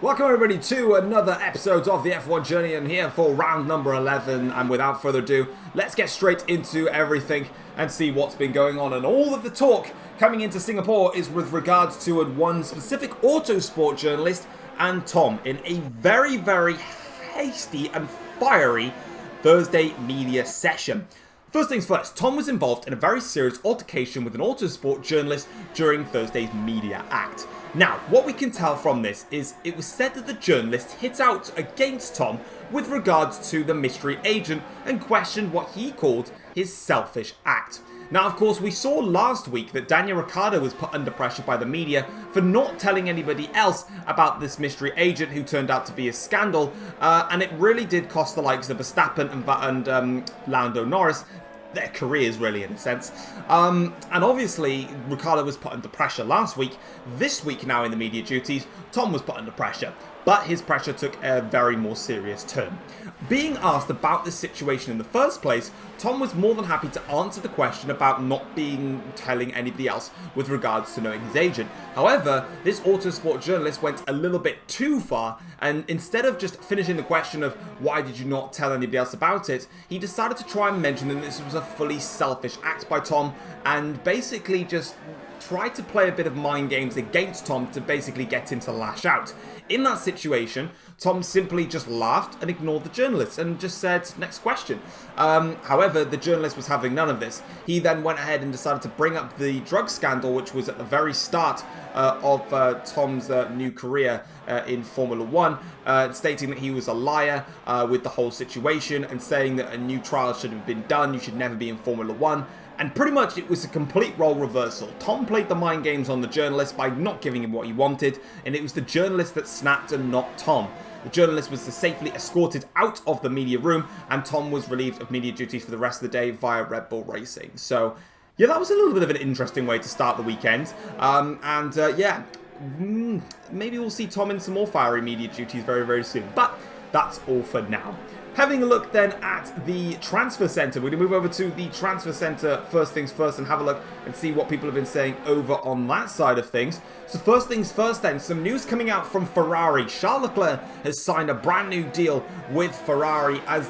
Welcome everybody to another episode of the F1 Journey, and here for round number 11, and without further ado, let's get straight into everything and see what's been going on. And all of the talk coming into Singapore is with regards to one specific autosport journalist and Tom in a very, very hasty and fiery Thursday media session. First things first, Tom was involved in a very serious altercation with an autosport journalist during Thursday's media act. Now, what we can tell from this is it was said that the journalist hit out against Tom with regards to the mystery agent and questioned what he called his selfish act. Now, of course, we saw last week that Daniel Ricciardo was put under pressure by the media for not telling anybody else about this mystery agent who turned out to be a scandal, and it really did cost the likes of Verstappen and Lando Norris their careers, really, in a sense. And obviously, Ricciardo was put under pressure last week. This week now in the media duties, Tom was put under pressure. But his pressure took a very more serious turn. Being asked about this situation in the first place, Tom was more than happy to answer the question about not telling anybody else with regards to knowing his agent. However, this autosport journalist went a little bit too far, and instead of just finishing the question of why did you not tell anybody else about it, he decided to try and mention that this was a fully selfish act by Tom, and basically just tried to play a bit of mind games against Tom to basically get him to lash out. In that situation, Tom simply just laughed and ignored the journalist and just said, next question. However, the journalist was having none of this. He then went ahead and decided to bring up the drug scandal, which was at the very start of Tom's new career in Formula 1, stating that he was a liar with the whole situation and saying that a new trial should have been done, you should never be in Formula 1. And pretty much it was a complete role reversal. Tom played the mind games on the journalist by not giving him what he wanted, and it was the journalist that snapped and not Tom. The journalist was safely escorted out of the media room, and Tom was relieved of media duties for the rest of the day via Red Bull Racing. So, yeah, that was a little bit of an interesting way to start the weekend. Maybe we'll see Tom in some more fiery media duties very, very soon. But that's all for now. Having a look then at the transfer centre, we're going to move over to the transfer centre first things first and have a look and see what people have been saying over on that side of things. So first things first then, some news coming out from Ferrari. Charles Leclerc has signed a brand new deal with Ferrari as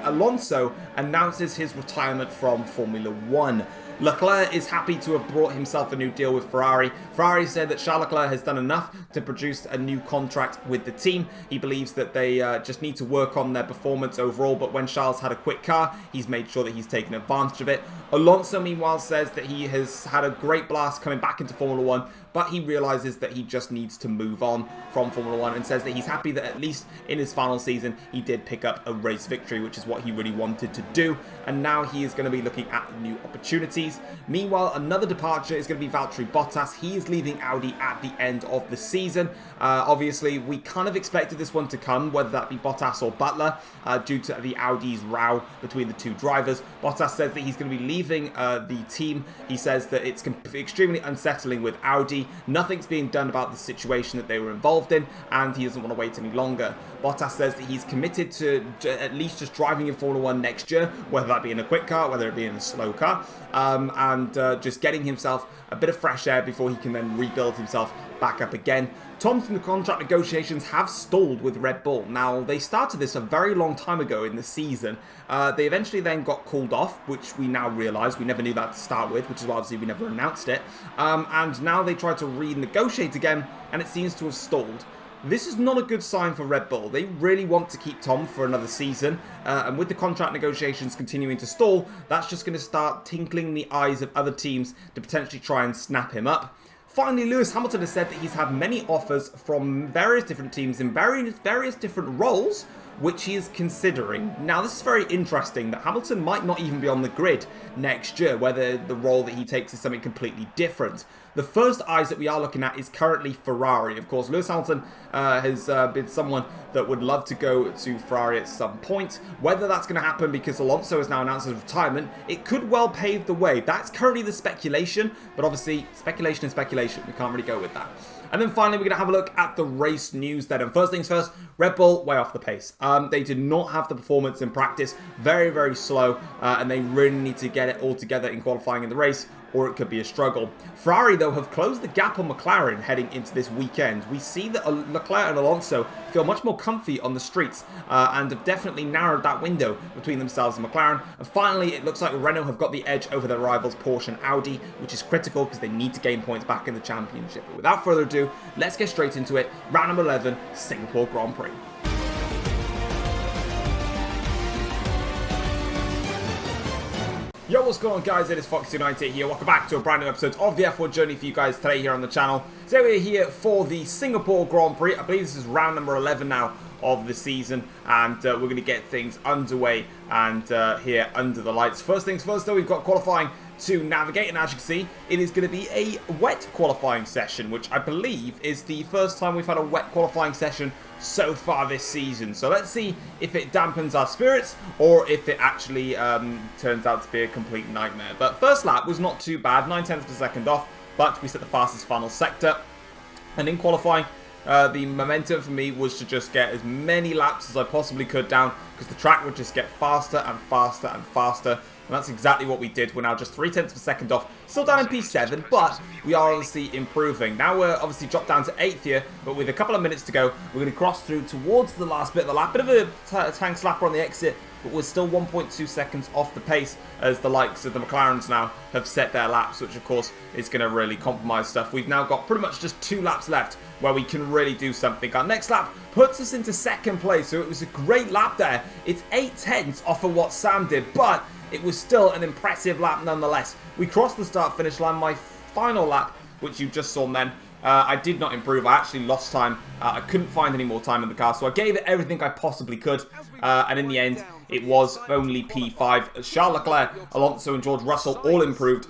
Alonso announces his retirement from Formula 1. Leclerc is happy to have brought himself a new deal with Ferrari. Ferrari said that Charles Leclerc has done enough to produce a new contract with the team. He believes that they just need to work on their performance overall, but when Charles had a quick car, he's made sure that he's taken advantage of it. Alonso, meanwhile, says that he has had a great blast coming back into Formula 1, but he realizes that he just needs to move on from Formula 1 and says that he's happy that at least in his final season, he did pick up a race victory, which is what he really wanted to do. And now he is going to be looking at new opportunities. Meanwhile, another departure is going to be Valtteri Bottas. He is leaving Audi at the end of the season. Obviously, we kind of expected this one to come, whether that be Bottas or Butler, due to the Audi's row between the two drivers. Bottas says that he's going to be leaving the team. He says that it's extremely unsettling with Audi. Nothing's being done about the situation that they were involved in, and he doesn't want to wait any longer. Bottas says that he's committed to at least just driving in Formula 1 next year, whether that be in a quick car, whether it be in a slow car, and just getting himself a bit of fresh air before he can then rebuild himself back up again. Tom's contract negotiations have stalled with Red Bull. Now, they started this a very long time ago in the season. They eventually then got called off, which we now realise. We never knew that to start with, which is why obviously we never announced it. And now they try to renegotiate again, and it seems to have stalled. This is not a good sign for Red Bull. They really want to keep Tom for another season, and with the contract negotiations continuing to stall, that's just going to start tinkling the eyes of other teams to potentially try and snap him up. Finally, Lewis Hamilton has said that he's had many offers from various different teams in various different roles, which he is considering. Now, this is very interesting that Hamilton might not even be on the grid next year, whether the role that he takes is something completely different. The first eyes that we are looking at is currently Ferrari. Of course, Lewis Hamilton has been someone that would love to go to Ferrari at some point. Whether that's going to happen because Alonso has now announced his retirement, it could well pave the way. That's currently the speculation, but obviously speculation is speculation. We can't really go with that. And then finally, we're going to have a look at the race news then. And first things first, Red Bull way off the pace. They did not have the performance in practice. Very, very slow. And they really need to get it all together in qualifying in the race, or it could be a struggle. Ferrari, though, have closed the gap on McLaren heading into this weekend. We see that Leclerc and Alonso feel much more comfy on the streets and have definitely narrowed that window between themselves and McLaren. And finally, it looks like Renault have got the edge over their rivals Porsche and Audi, which is critical because they need to gain points back in the championship. But without further ado, let's get straight into it. Round number 11, Singapore Grand Prix. Yo, what's going on, guys? It is Fox298 here. Welcome back to a brand new episode of the F1 Journey for you guys today here on the channel. So we're here for the Singapore Grand Prix. I believe this is round number 11 now of the season, and we're going to get things underway and here under the lights. First things first, though, we've got qualifying to navigate, and as you can see, it is going to be a wet qualifying session, which I believe is the first time we've had a wet qualifying session so far this season. So let's see if it dampens our spirits or if it actually turns out to be a complete nightmare. But first lap was not too bad, 9/10 of a second off, but we set the fastest final sector. And in qualifying, the momentum for me was to just get as many laps as I possibly could down, because the track would just get faster and faster and faster. And that's exactly what we did. We're now just 0.3 of a second off. Still down in P7, but we are obviously improving. Now we're obviously dropped down to 8th here, but with a couple of minutes to go, we're going to cross through towards the last bit of the lap. Bit of a tank slapper on the exit, but we're still 1.2 seconds off the pace as the likes of the McLarens now have set their laps, which of course is going to really compromise stuff. We've now got pretty much just 2 laps left where we can really do something. Our next lap puts us into 2nd place, so it was a great lap there. It's 0.8 off of what Sam did, but it was still an impressive lap nonetheless. We crossed the start-finish line. My final lap, which you just saw then, I did not improve. I actually lost time. I couldn't find any more time in the car, so I gave it everything I possibly could. And in the end, it was only P5. Charles Leclerc, Alonso and George Russell all improved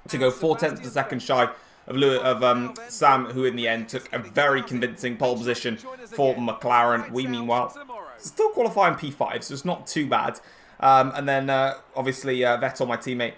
to go 0.4 of a second shy of Sam, who in the end took a very convincing pole position for McLaren. We, meanwhile, still qualifying P5, so it's not too bad. And then, obviously, Vettel, my teammate,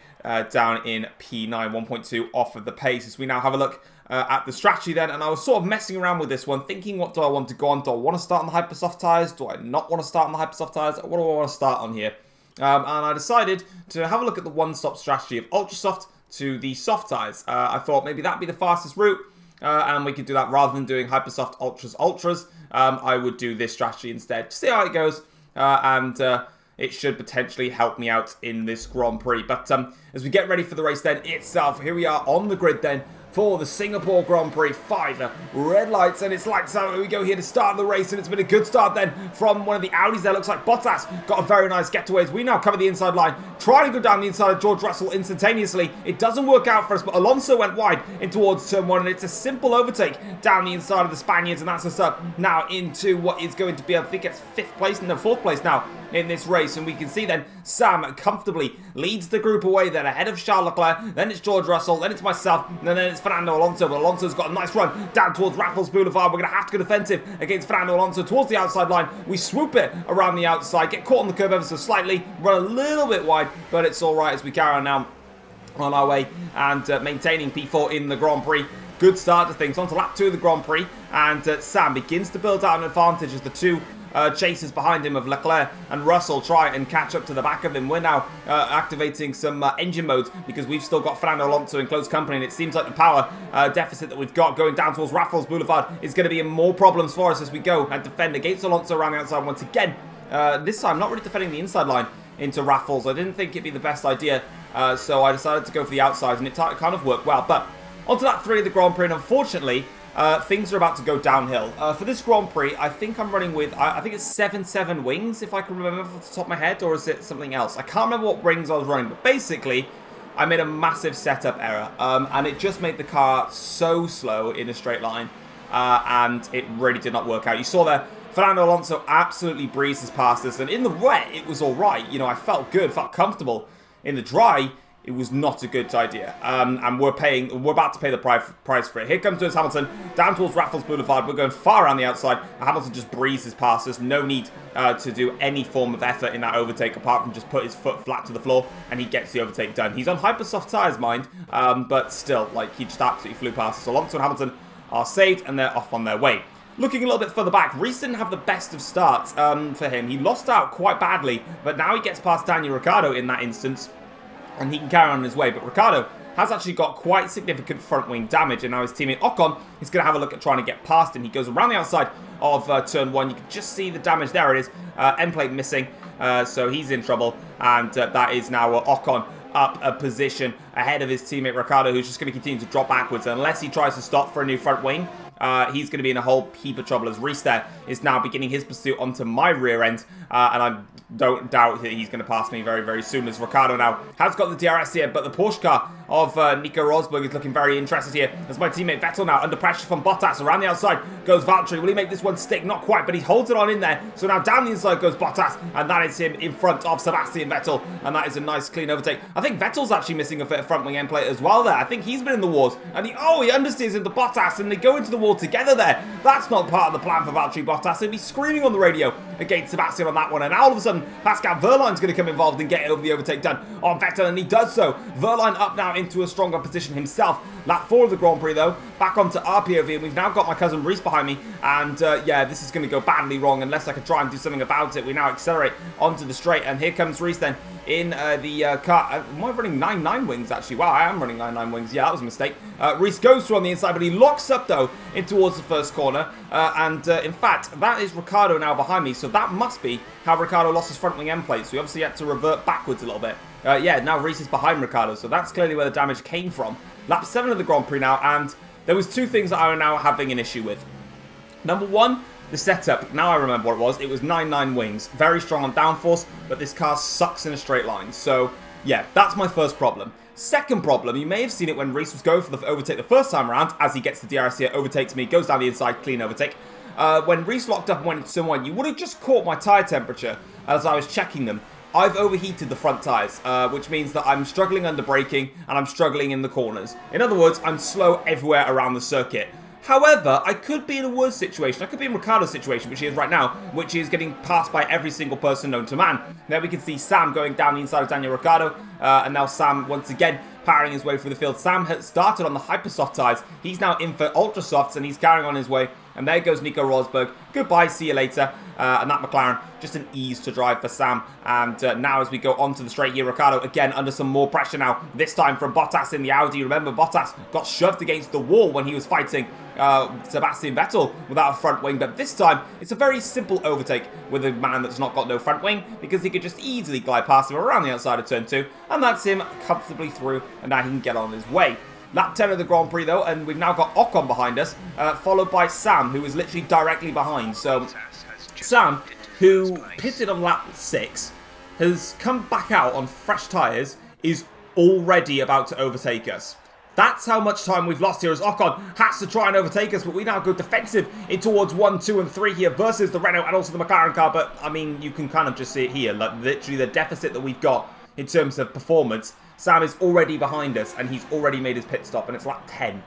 down in P9, 1.2 off of the pace. As we now have a look at the strategy then, and I was sort of messing around with this one, thinking, what do I want to go on? Do I want to start on the Hypersoft tyres? Do I not want to start on the Hypersoft tyres? What do I want to start on here? And I decided to have a look at the one-stop strategy of Ultrasoft to the soft tyres. I thought maybe that'd be the fastest route, and we could do that rather than doing Hypersoft Ultras. I would do this strategy instead. See how it goes, it should potentially help me out in this Grand Prix. But as we get ready for the race then itself, here we are on the grid then for the Singapore Grand Prix. 5 red lights, and it's lights out. We go here to start the race, and it's been a good start then from one of the Audis there. Looks like Bottas got a very nice getaway as we now cover the inside line, trying to go down the inside of George Russell instantaneously. It doesn't work out for us, but Alonso went wide in towards turn 1, and it's a simple overtake down the inside of the Spaniards, and that's us up now into what is going to be, I think it's 4th place now in this race. And we can see then Sam comfortably leads the group away then ahead of Charles Leclerc. Then it's George Russell, then it's myself, and then it's Fernando Alonso. But Alonso's got a nice run down towards Raffles Boulevard. We're going to have to go defensive against Fernando Alonso towards the outside line. We swoop it around the outside, get caught on the curb ever so slightly, run a little bit wide, but it's all right as we carry on now on our way and maintaining P4 in the Grand Prix. Good start to things. On to lap 2 of the Grand Prix, and Sam begins to build out an advantage as the 2 chasers behind him of Leclerc and Russell try and catch up to the back of him. We're now activating some engine modes because we've still got Fernando Alonso in close company, and it seems like the power deficit that we've got going down towards Raffles Boulevard is going to be more problems for us as we go and defend against Alonso around the outside once again. This time, not really defending the inside line into Raffles. I didn't think it'd be the best idea, so I decided to go for the outside, and it kind of worked well. But onto lap 3 of the Grand Prix, and unfortunately, things are about to go downhill. For this Grand Prix, I think I'm running with, I think it's 7 wings, if I can remember off the top of my head, or is it something else? I can't remember what rings I was running, but basically, I made a massive setup error, and it just made the car so slow in a straight line, and it really did not work out. You saw there, Fernando Alonso absolutely breezes past us, and in the wet, it was all right. You know, I felt good, felt comfortable. In the dry, it was not a good idea, and we're about to pay the price for it. Here comes Lewis Hamilton down towards Raffles Boulevard. We're going far around the outside. Hamilton just breezes past us. No need to do any form of effort in that overtake apart from just put his foot flat to the floor, and he gets the overtake done. He's on hypersoft tyres, mind, but still, like, he just absolutely flew past us. So Alonso and Hamilton are saved, and they're off on their way. Looking a little bit further back, Reece didn't have the best of starts for him. He lost out quite badly, but now he gets past Daniel Ricciardo in that instance, and he can carry on his way. But Ricciardo has actually got quite significant front wing damage, and now his teammate Ocon is going to have a look at trying to get past him. He goes around the outside of turn 1. You can just see the damage. There it is. End plate missing, so he's in trouble, and that is now Ocon up a position ahead of his teammate Ricciardo, who's just going to continue to drop backwards. Unless he tries to stop for a new front wing, he's going to be in a whole heap of trouble, as Reese there is now beginning his pursuit onto my rear end, and I don't doubt that he's going to pass me very, very soon, as Ricciardo now has got the DRS here, but the Porsche car of Nico Rosberg is looking very interested here, as my teammate Vettel now under pressure from Bottas. Around the outside goes Valtteri. Will he make this one stick? Not quite, but he holds it on in there. So now down the inside goes Bottas, and that is him in front of Sebastian Vettel, and that is a nice clean overtake. I think Vettel's actually missing a bit of front wing end plate as well there. I think he's been in the wars, and he understeers into Bottas, and they go into the wall together there. That's not part of the plan for Valtteri Bottas. He'll be screaming on the radio against Sebastian on that one, and all of a sudden Pascal Wehrlein's going to come involved and get over the overtake done on Vettel, and he does so. Wehrlein up now into a stronger position himself. Lap 4 of the Grand Prix though, back onto our POV, and we've now got my cousin Reese behind me, and yeah, this is going to go badly wrong unless I can try and do something about it. We now accelerate onto the straight, and here comes Reese then in the car. Am I running 9.9 wings actually? Wow, I am running 9.9 wings. Yeah, that was a mistake. Reese goes through on the inside, but he locks up though in towards the first corner, and in fact that is Ricciardo now behind me, so that must be how Ricciardo lost his front wing end plate. So we obviously had to revert backwards a little bit. Yeah, now Reese is behind Ricciardo, so that's clearly where the damage came from. Lap 7 of the Grand Prix now, and there was two things that I am now having an issue with. Number one, the setup. Now I remember what it was. It was 9.9 wings. Very strong on downforce, but this car sucks in a straight line. So, yeah, that's my first problem. Second problem, you may have seen it when Reese was going for the overtake the first time around, as he gets the DRS here, overtakes me, goes down the inside, clean overtake. When Reese locked up and went into turn 1, you would have just caught my tyre temperature as I was checking them. I've overheated the front tyres, which means that I'm struggling under braking and I'm struggling in the corners. In other words, I'm slow everywhere around the circuit. However, I could be in a worse situation. I could be in Ricciardo's situation, which he is right now, which is getting passed by every single person known to man. There we can see Sam going down the inside of Daniel Ricciardo, and now Sam once again powering his way through the field. Sam had started on the Hypersoft tyres. He's now in for Ultra Softs, and he's carrying on his way. And there goes Nico Rosberg. Goodbye, see you later. And that McLaren, just an ease to drive for Sam. And now as we go onto the straight here, Ricciardo again under some more pressure now. This time from Bottas in the Audi. Remember, Bottas got shoved against the wall when he was fighting Sebastian Vettel without a front wing. But this time, it's a very simple overtake with a man that's not got no front wing, because he could just easily glide past him around the outside of turn 2. And that's him comfortably through, and now he can get on his way. Lap 10 of the Grand Prix though, and we've now got Ocon behind us, followed by Sam, who is literally directly behind. So Sam, who pitted on lap 6, has come back out on fresh tyres, is already about to overtake us. That's how much time we've lost here, as Ocon has to try and overtake us, but we now go defensive in towards 1, 2, and 3 here versus the Renault and also the McLaren car. But, I mean, you can kind of just see it here, like literally the deficit that we've got in terms of performance. Sam is already behind us, and he's already made his pit stop, and it's lap 10.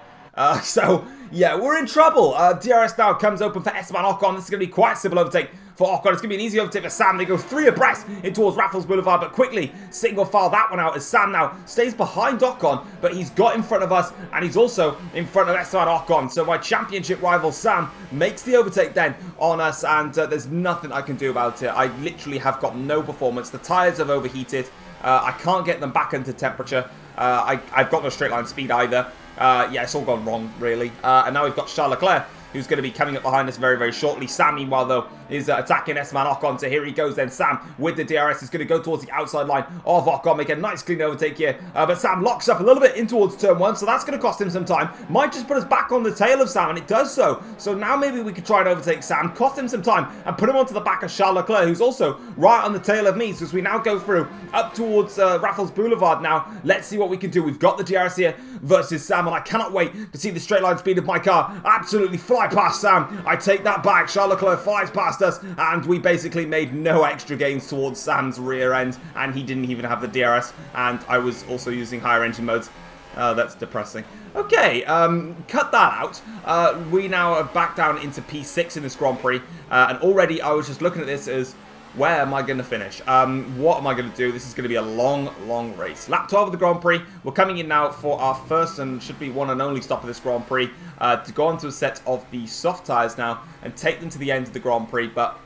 So, yeah, we're in trouble. DRS now comes open for Esteban Ocon. This is going to be quite a simple overtake for Ocon. It's going to be an easy overtake for Sam. They go 3 abreast in towards Raffles Boulevard, but quickly single file that one out as Sam now stays behind Ocon, but he's got in front of us, and he's also in front of Esteban Ocon. So my championship rival Sam makes the overtake then on us, and there's nothing I can do about it. I literally have got no performance. The tyres have overheated. I can't get them back into temperature. I've got no straight line speed either. Yeah, it's all gone wrong, really. And now we've got Charles Leclerc, who's going to be coming up behind us very, very shortly. Sam, meanwhile, though, is attacking Esteban Ocon. So here he goes then. Sam, with the DRS, is going to go towards the outside line of Ocon. Make a nice clean overtake here. But Sam locks up a little bit in towards turn 1, so that's going to cost him some time. Might just put us back on the tail of Sam, and it does so. So now maybe we could try and overtake Sam, cost him some time, and put him onto the back of Charles Leclerc, who's also right on the tail of me. So as we now go through up towards Raffles Boulevard now, let's see what we can do. We've got the DRS here versus Sam, and I cannot wait to see the straight line speed of my car absolutely fly past Sam. I take that back. Charles Leclerc flies past us, and we basically made no extra gains towards Sam's rear end, and he didn't even have the DRS, and I was also using higher engine modes. That's depressing. Okay, cut that out. We now are back down into P6 in this Grand Prix, and already I was just looking at this as, where am I going to finish? What am I going to do? This is going to be a long, long race. Lap 12 of the Grand Prix. We're coming in now for our first and should be one and only stop of this Grand Prix, to go onto a set of the soft tyres now and take them to the end of the Grand Prix, but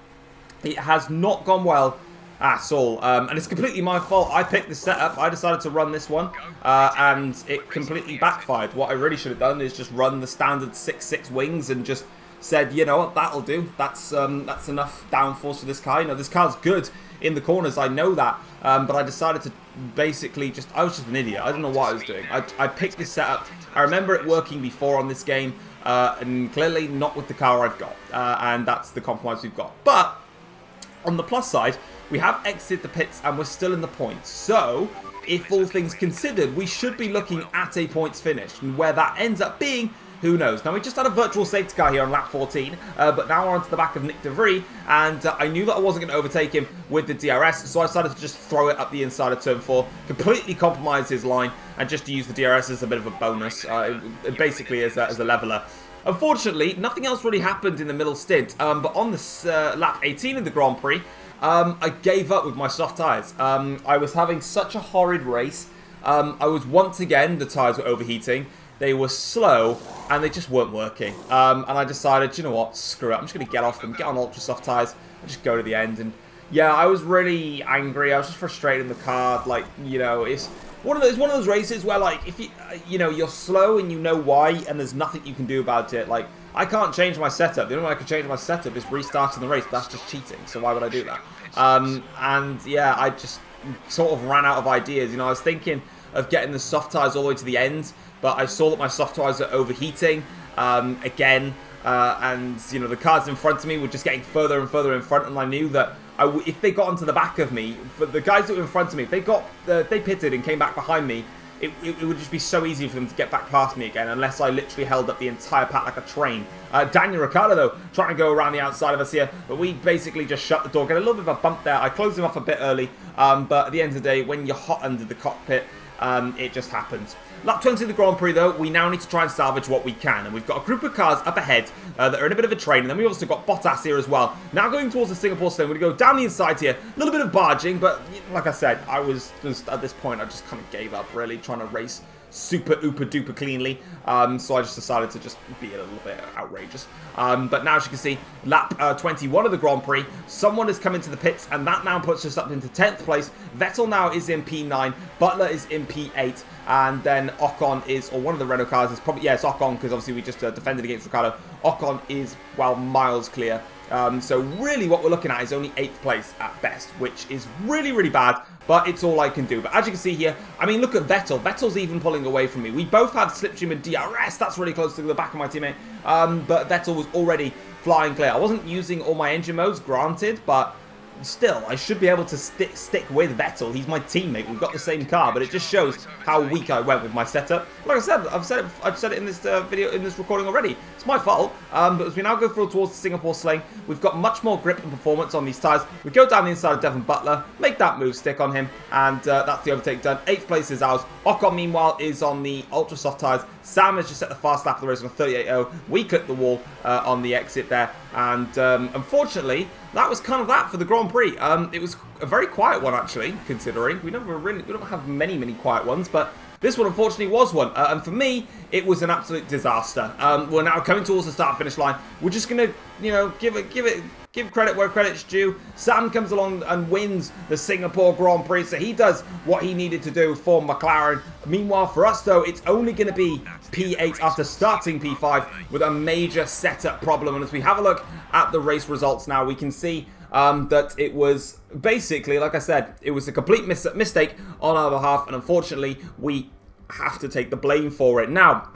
it has not gone well at all. And it's completely my fault. I picked the setup. I decided to run this one, and it completely backfired. What I really should have done is just run the standard 6-6 wings and just said, you know what, that'll do. That's enough downforce for this car. You know, this car's good in the corners, I know that, but I decided to basically I was just an idiot. I don't know what I was doing. I picked this setup. I remember it working before on this game, and clearly not with the car I've got, and that's the compromise we've got. But on the plus side, we have exited the pits and we're still in the points. So, if all things considered, we should be looking at a points finish. And where that ends up being, who knows? Now, we just had a virtual safety car here on lap 14, but now we're onto the back of Nick DeVries, and I knew that I wasn't going to overtake him with the DRS, so I decided to just throw it up the inside of turn 4, completely compromise his line, and just use the DRS as a bit of a bonus, basically as a leveler. Unfortunately, nothing else really happened in the middle stint, but on this lap 18 of the Grand Prix, I gave up with my soft tyres. I was having such a horrid race. I was once again, the tyres were overheating. They were slow, and they just weren't working. And I decided, you know what, screw it. I'm just going to get off them, get on ultra soft tyres, and just go to the end. And yeah, I was really angry. I was just frustrated in the car. Like, you know, it's one of those races where, like, if you know, you're slow and you know why, and there's nothing you can do about it. Like, I can't change my setup. The only way I can change my setup is restarting the race. That's just cheating. So why would I do that? And yeah, I just sort of ran out of ideas. You know, I was thinking of getting the soft tyres all the way to the end, but I saw that my soft tyres are overheating again, and you know, the cars in front of me were just getting further and further in front, and I knew that if they got onto the back of me, for the guys that were in front of me, if they pitted and came back behind me, it would just be so easy for them to get back past me again, unless I literally held up the entire pack like a train. Daniel Ricciardo, though, trying to go around the outside of us here, but we basically just shut the door, get a little bit of a bump there. I closed him off a bit early, but at the end of the day, when you're hot under the cockpit, it just happens. Lap 20 of the Grand Prix, though, we now need to try and salvage what we can. And we've got a group of cars up ahead that are in a bit of a train. And then we've also got Bottas here as well. Now going towards the Singapore Sling. We're going to go down the inside here. A little bit of barging, but like I said, I was just, at this point, I just kind of gave up, really, trying to race super ooper duper cleanly, so I just decided to just be a little bit outrageous. But now, as you can see, lap 21 of the Grand Prix, someone has come into the pits, and that now puts us up into 10th place. Vettel now is in P9, Butler is in P8, and then Ocon is, or one of the Renault cars is probably, yeah, it's Ocon, because obviously we just defended against Ricciardo. Ocon is, well, miles clear. So really what we're looking at is only 8th place at best, which is really, really bad, but it's all I can do. But as you can see here, I mean, look at Vettel. Vettel's even pulling away from me. We both have slipstream and DRS. That's really close to the back of my teammate. But Vettel was already flying clear. I wasn't using all my engine modes, granted, but still, I should be able to stick with Vettel. He's my teammate. We've got the same car, but it just shows how weak I went with my setup. Like I said, I've said it in this video, in this recording already. It's my fault. But as we now go through towards the Singapore Sling, we've got much more grip and performance on these tyres. We go down the inside of Devon Butler, make that move stick on him, and that's the overtake done. 8th place is ours. Ocon, meanwhile, is on the ultra soft tyres. Sam has just set the fast lap of the race on 38.0. We clipped the wall on the exit there, and unfortunately, that was kind of that for the Grand Prix. It was a very quiet one, actually, considering we don't have many quiet ones, but this one unfortunately was one. And for me, it was an absolute disaster. We're now coming towards the start-finish line. We're just gonna, you know, give credit where credit's due. Sam comes along and wins the Singapore Grand Prix, so he does what he needed to do for McLaren. Meanwhile, for us, though, it's only going to be P8 after starting P5 with a major setup problem. And as we have a look at the race results now, we can see that it was basically, like I said, it was a complete mistake on our behalf, and unfortunately, we have to take the blame for it. Now,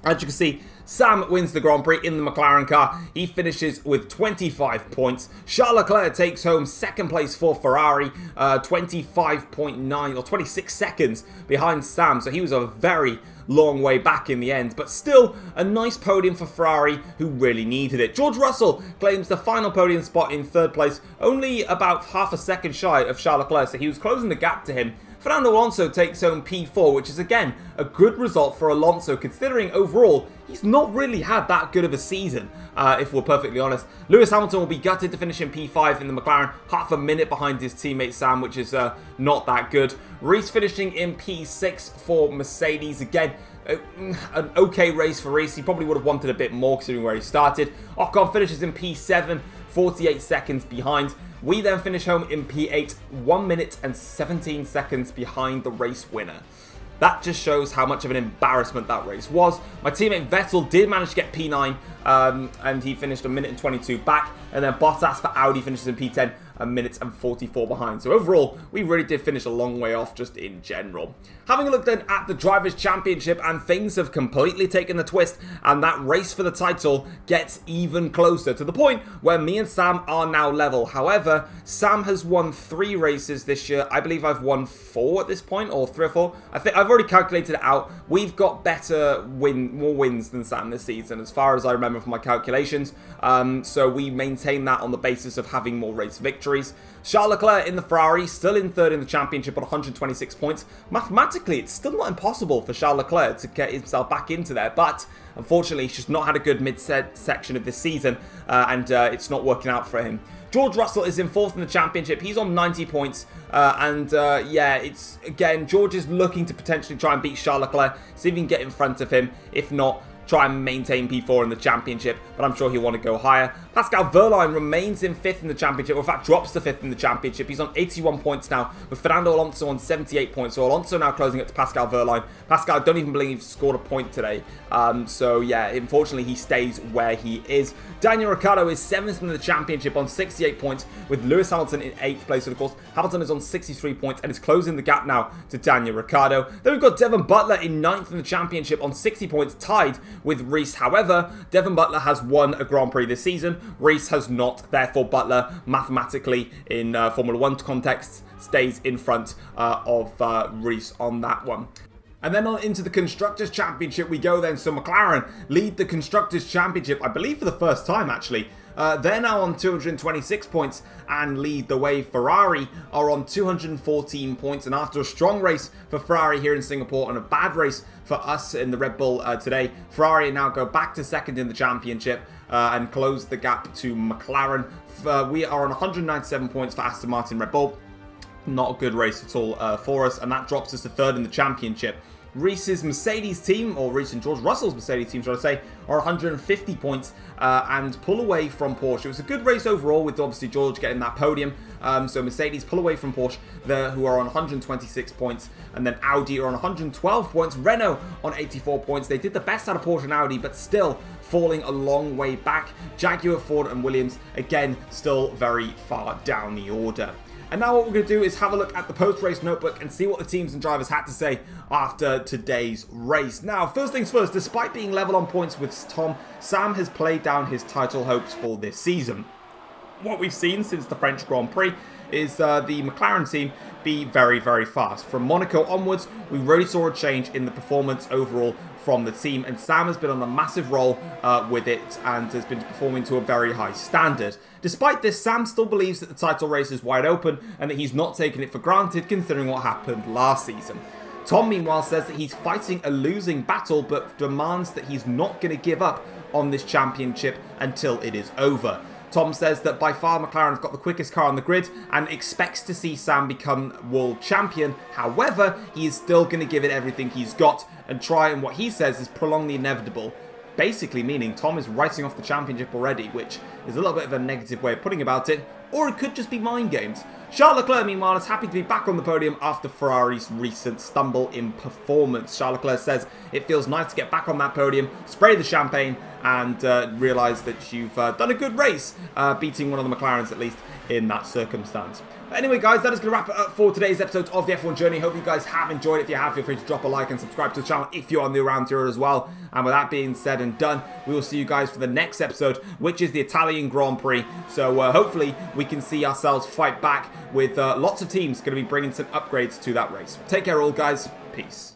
as you can see, Sam wins the Grand Prix in the McLaren car. He finishes with 25 points. Charles Leclerc takes home 2nd place for Ferrari, 25.9 or 26 seconds behind Sam. So he was a very long way back in the end, but still a nice podium for Ferrari, who really needed it. George Russell claims the final podium spot in 3rd place, only about half a second shy of Charles Leclerc, so he was closing the gap to him. Fernando Alonso takes home P4, which is again a good result for Alonso, considering overall he's not really had that good of a season, if we're perfectly honest. Lewis Hamilton will be gutted to finish in P5 in the McLaren, half a minute behind his teammate Sam, which is not that good. Reese finishing in P6 for Mercedes, again an okay race for Reese. He probably would have wanted a bit more considering where he started. Ocon finishes in P7, 48 seconds behind. We then finish home in P8, 1 minute and 17 seconds behind the race winner. That just shows how much of an embarrassment that race was. My teammate Vettel did manage to get P9, and he finished a minute and 22 back. And then Bottas for Audi finishes in P10, a minute and 44 behind. So overall, we really did finish a long way off just in general. Having a look then at the Drivers' Championship, and things have completely taken a twist, and that race for the title gets even closer, to the point where me and Sam are now level. However, Sam has won 3 races this year. I believe I've won 4 at this point, or 3 or 4. I think I've already calculated it out. We've got more wins than Sam this season, as far as I remember from my calculations. So we maintain that on the basis of having more race victories. Charles Leclerc in the Ferrari, still in 3rd in the championship on 126 points. Mathematically, it's still not impossible for Charles Leclerc to get himself back into there, but unfortunately, he's just not had a good mid-section of this season, and it's not working out for him. George Russell is in 4th in the championship. He's on 90 points. Yeah, it's, again, George is looking to potentially try and beat Charles Leclerc, see if he can get in front of him. If not, try and maintain P4 in the championship, but I'm sure he'll want to go higher. Pascal Wehrlein remains in 5th in the championship, or in fact drops to 5th in the championship. He's on 81 points now, with Fernando Alonso on 78 points. So Alonso now closing up to Pascal Wehrlein. Pascal, I don't even believe, scored a point today. So yeah, unfortunately he stays where he is. Daniel Ricciardo is 7th in the championship on 68 points, with Lewis Hamilton in 8th place. So of course, Hamilton is on 63 points and is closing the gap now to Daniel Ricciardo. Then we've got Devon Butler in 9th in the championship on 60 points, tied with Reese. However, Devon Butler has won a Grand Prix this season. Reese has not. Therefore, Butler, mathematically, in Formula 1 contexts, stays in front of Reese on that one. And then on into the Constructors' Championship we go then. So McLaren lead the Constructors' Championship, I believe for the first time actually. They're now on 226 points and lead the way. Ferrari are on 214 points, and after a strong race for Ferrari here in Singapore and a bad race for us in the Red Bull today, Ferrari now go back to 2nd in the championship and close the gap to McLaren. We are on 197 points for Aston Martin Red Bull. Not a good race at all for us, and that drops us to 3rd in the championship. Reese's Mercedes team, or Reese and George Russell's Mercedes team, should I say, are 150 points and pull away from Porsche. It was a good race overall, with obviously George getting that podium. So Mercedes pull away from Porsche, who are on 126 points, and then Audi are on 112 points. Renault on 84 points. They did the best out of Porsche and Audi, but still falling a long way back. Jaguar, Ford, and Williams, again, still very far down the order. And now what we're going to do is have a look at the post-race notebook and see what the teams and drivers had to say after today's race. Now, first things first, despite being level on points with Tom, Sam has played down his title hopes for this season. What we've seen since the French Grand Prix is the McLaren team be very, very fast. From Monaco onwards, we really saw a change in the performance overall from the team, and Sam has been on a massive roll with it and has been performing to a very high standard. Despite this, Sam still believes that the title race is wide open and that he's not taking it for granted considering what happened last season. Tom, meanwhile, says that he's fighting a losing battle but demands that he's not going to give up on this championship until it is over. Tom says that by far McLaren have got the quickest car on the grid and expects to see Sam become world champion. However, he is still going to give it everything he's got and try and, what he says, is prolong the inevitable. Basically meaning Tom is writing off the championship already, which is a little bit of a negative way of putting about it, or it could just be mind games. Charles Leclerc, meanwhile, is happy to be back on the podium after Ferrari's recent stumble in performance. Charles Leclerc says it feels nice to get back on that podium, spray the champagne, and realise that you've done a good race, beating one of the McLarens at least in that circumstance. But anyway, guys, that is going to wrap it up for today's episode of the F1 Journey. Hope you guys have enjoyed it. If you have, feel free to drop a like and subscribe to the channel if you're new around here as well. And with that being said and done, we will see you guys for the next episode, which is the Italian Grand Prix. So hopefully we can see ourselves fight back with lots of teams going to be bringing some upgrades to that race. Take care all, guys. Peace.